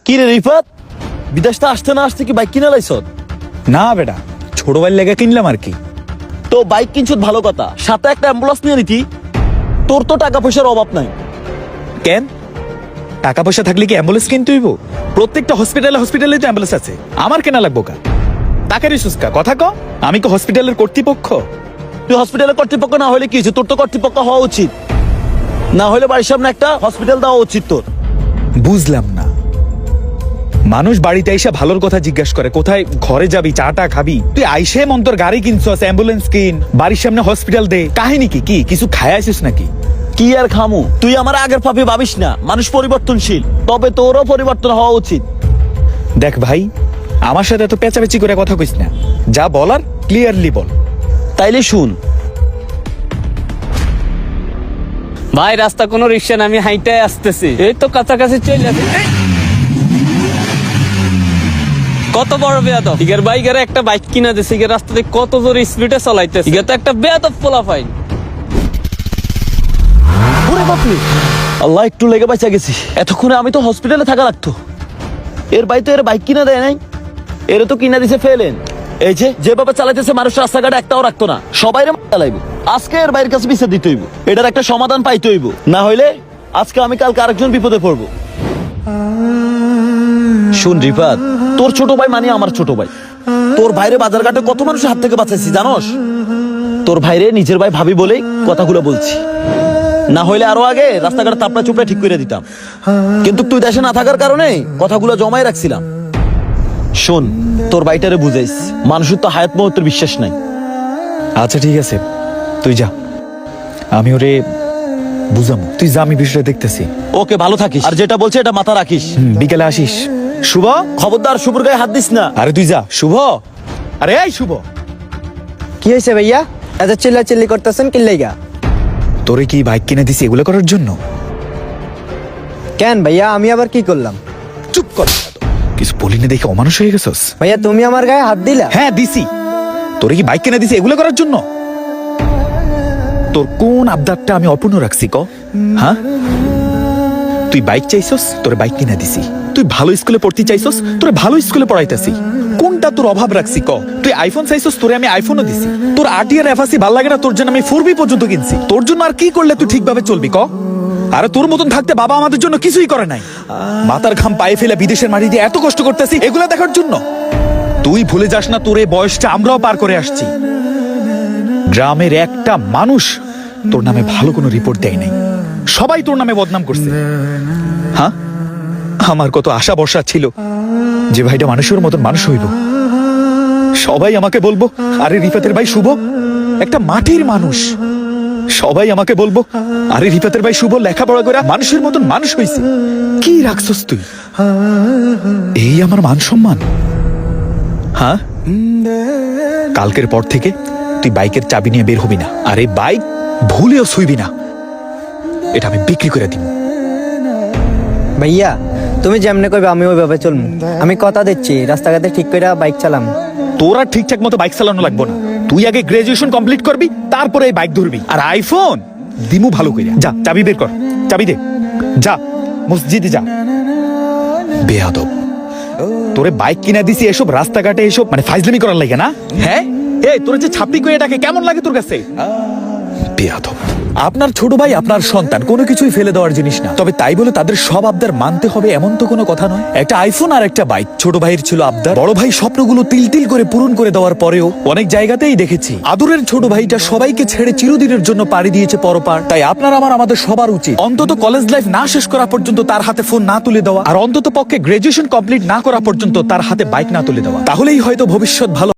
কি রে রিফাত, বিদেশ তো আসতে না আসতে কি বাইক কিনে লাইছ? না বেটা, ছোট ভাইয়ের লেগে কিনলাম আর কি। তো বাইক কিনছ ভালো কথা, সাথে একটা অ্যাম্বুলেন্স নিয়ে নিতি। তোর তো টাকা পয়সার অভাব নাই। কেন? টাকা পয়সা থাকলে কি অ্যাম্বুলেন্স কিনতে হইব? প্রত্যেকটা হসপিটালে তো অ্যাম্বুলেন্স আছে, আমার কেনা লাগবো কা? টাকার ইস্যুসকা কথা ক। আমি কি হসপিটালের কর্তৃপক্ষ? তুই হসপিটালের কর্তৃপক্ষ না হলে কি হয়েছে? তোর তো কর্তৃপক্ষ হওয়া উচিত, না হলে বাড়ির সামনে একটা হসপিটাল দেওয়া উচিত তোর। বুঝলাম না, মানুষ বাড়িতে এসে ভালোর কথা জিজ্ঞাসা করে, কোথায় ঘরে যাবি, চাটা খাবি, তুই আইসে মন্তর গাড়ি কিনছস, অ্যাম্বুলেন্স কিন, বাড়ির সামনে হসপিটাল দে। কাহিনী কি? কি কিছু খায় আসিস নাকি? কি আর খামু? তুই আমার আগের পাপে ভাবিস না, মানুষ পরিবর্তনশীল, তবে তোরও পরিবর্তন হওয়া উচিত। দেখ ভাই, আমার সাথে এত পেঁচাপেচি করে কথা কইস না, যা বলার ক্লিয়ারলি বল। তাইলে শুন, ভাই রাস্তা কোনো রিক্সা না, আমি হাইটে আসতেছি, এই তো কাছাকাছি চলে আসি। কত বড় বেয়াদব! ইগের বাইকের একটা বাইক কিনা দিছে, ইগের রাস্তাতে কত জোরে স্পিডে চালাইতেছে, ইগের তো একটা বেয়াদব পোলাপাইন। ওরে বাপরে, আল্লাহ একটু লেগে বাঁচা গেছি। এতক্ষণে আমি তো হসপিটালে থাকা লাগতো। এর ভাই তো এর বাইক কিনা দেয় নাই, এর তো কিনা দিছে ফেলেন। এই যে যেভাবে চালাইতেছে, মানুষ রাস্তাঘাটে একটাও রাখতো না, সবাই চালাইবো। আজকে এর বাইরের কাছে বিচার দিতে হইব, এটার একটা সমাধান পাইতে হইব, না হইলে আজকে আমি কালকে আরেকজন বিপদে পড়বো। শুন রিফাত, তোর ছোট ভাই মানে আমার ছোট ভাই। তোর ভাইরে বাজারঘাটে কত মানুষের হাত থেকে বাঁচাইছি জানোস? তোর ভাইরে নিজের ভাই ভাবি বলেই কথাগুলো বলছি, না হইলে আরো আগে রাস্তাঘাটে তাপড়া চুপড়া ঠিক করে দিতাম। কিন্তু তুই দেশে না থাকার কারণে কথাগুলো জমাই রাখছিলাম। শোন, তোর ভাইটারে বুঝাইস, মানুষের তো হায়াত মহত্বের বিশ্বাস নাই। আচ্ছা ঠিক আছে, তুই যা, আমি ওরে বুঝামু। তুই যা, আমি বিষয়টা দেখতেছি। ওকে, ভালো থাকিস, আর যেটা বলছে এটা মাথা রাখিস। বিকেলে আসিস। শুভ, খবরদার শুভর গায়ে হাত দিস না। আরে তুই যা। শুভ, আরে এই শুভ, কি হয়েছে ভাইয়া? এত চিল্লাচিল্লি করতেছেন কি লাইগা? তোরে কি বাইক কিনে দিছি এগুলো করার জন্য? কেন ভাইয়া, আমি আবার কি করলাম? চুপ কর, কিছু বলিনি দেখে অমানুষ হয়ে গেছস। ভাইয়া তুমি আমার গায়ে হাত দিলা? হ্যাঁ দিছি। তোরে কি বাইক কিনে দিছি এগুলো করার জন্য? তোর কোন আবদারটা আমি অপূর্ণ রাখছি ক? হ্যাঁ, তুই বাইক চাইছস, তোরে বাইক কিনে দিছি। তুই ভালো স্কুলে পড়তে চাইছস, তোরে ভালো স্কুলে পড়াইতাছি। কোনটা তোর অভাব রাখছি ক? তুই আইফোন চাইছস, তোরে আমি আইফোনও দিছি। তোর আরটিআর এফআসি ভাল লাগে না, তোর জন্য আমি 4B পর্যন্ত কিনছি। তোর জন্য আর কি করলে তুই ঠিকভাবে চলবি ক? আরে তোর মতন থাকতে বাবা আমাদের জন্য কিছুই করে নাই। মাথার ঘাম পায়ে ফেলে বিদেশের মাটি দিয়ে এত কষ্ট করতেছি এগুলা দেখার জন্য। তুই ভুলে যাস না, তোর এই বয়সটা আমরাও পার করে আসছি। গ্রামের একটা মানুষ তোর নামে ভালো কোনো রিপোর্ট দেয় নাই, সবাই তোর নামে বদনাম করছে। হ্যাঁ, আমার কত আশা ভরসা ছিল যে ভাইটা মানুষের মতন মানুষ হইব। সবাই আমাকে বলবো, আরে রিফাতের ভাই শুভ একটা মাটির মানুষ। সবাই আমাকে বলবো, আরে রিফাতের ভাই শুভ লেখাপড়া করে মানুষের মতন মানুষ হইছে। কি রাখছস তুই? এই আমার মান সম্মান? হ্যাঁ, কালকের পর থেকে তুই বাইকের চাবি নিয়ে বের হবি না, আর এই বাইক ভুলেও ছুঁইবি না। এটা আমি বিক্রি করে দিব। ভাইয়া তুমি যেমনে কইবে আমি ওইভাবে চলবো। আমি কথা দিচ্ছি, রাস্তাঘাটে ঠিক করে বাইক চালাম। তোরা ঠিকঠাক মতো বাইক চালানো লাগবো না। তুই আগে গ্রাজুয়েশন কমপ্লিট করবি, তারপরে এই বাইক ধরবি। আর আইফোন দিমু ভালো করে। যা, চাবি বের কর, চাবি দে, যা মসজিদে যা। বেয়াদব, তোরে বাইক কিনা দিছি এসব রাস্তাঘাটে এসব মানে ফাইজলামি করার লাগে না? হ্যাঁ, এই তোর যে ছাপড়ি কই এটাকে কেমন লাগে তোর কাছে? বেয়াদব। আপনার ছোট ভাই আপনার সন্তান, কোনো কিছুই ফেলে দেওয়ার জিনিস না। তবে তাই বলে তাদের সব আবদার মানতে হবে এমন তো কোনো কথা নয়। একটা আইফোন আর একটা বাইক ছোট ভাইয়ের ছিল আবদার। বড় ভাই স্বপ্নগুলো তিল তিল করে পূরণ করে দেওয়ার পরেও অনেক জায়গাতেই দেখেছি আদরের ছোট ভাইটা সবাইকে ছেড়ে চিরদিনের জন্য পাড়ি দিয়েছে পরপার। তাই আপনার আমাদের সবার উচিত অন্তত কলেজ লাইফ না শেষ করা পর্যন্ত তার হাতে ফোন না তুলে দেওয়া, আর অন্তত পক্ষে গ্রাজুয়েশন কমপ্লিট না করা পর্যন্ত তার হাতে বাইক না তুলে দেওয়া। তাহলেই হয়তো ভবিষ্যৎ ভালো।